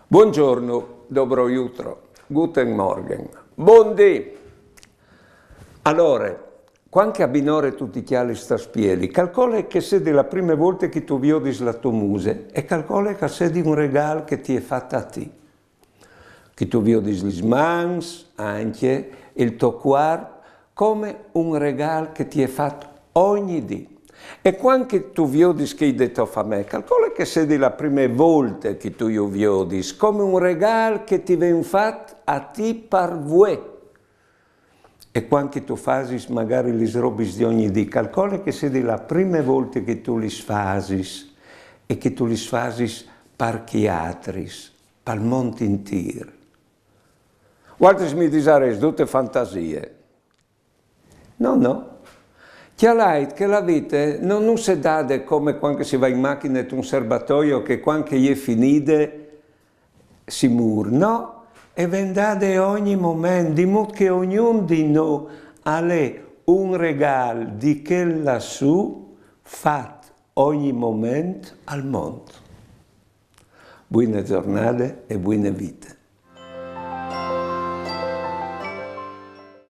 Buongiorno, dobro jutro, guten morgen, buondì. Allora, quando abbinare tutti i chiali sta spiedi, calcola che se la prima volta che tu vedi la tua muse, e calcola che se di un regalo che ti è fatto a te. Che tu vedi gli mans, anche il tuo cuore, come un regalo che ti è fatto ogni giorno. E quando tu vedi che hai detto a me, calcola che se la prima volta che tu io vedi, come un regalo che ti viene fatto a te per voi. E quando tu fai magari le robe di ogni giorno, calcola che se la prima volta che tu le fai e che tu le fai per chi altri, per il mondo intero. Guarda, mi disares tutte fantasie. No. Chiaramente che la vita non si dà come quando si va in macchina in un serbatoio che quando è finita si muore. No, è vendata ogni momento, di modo che ognuno di noi ha un regalo di che lassù fatto ogni momento al mondo. Buone giornate e buone vite.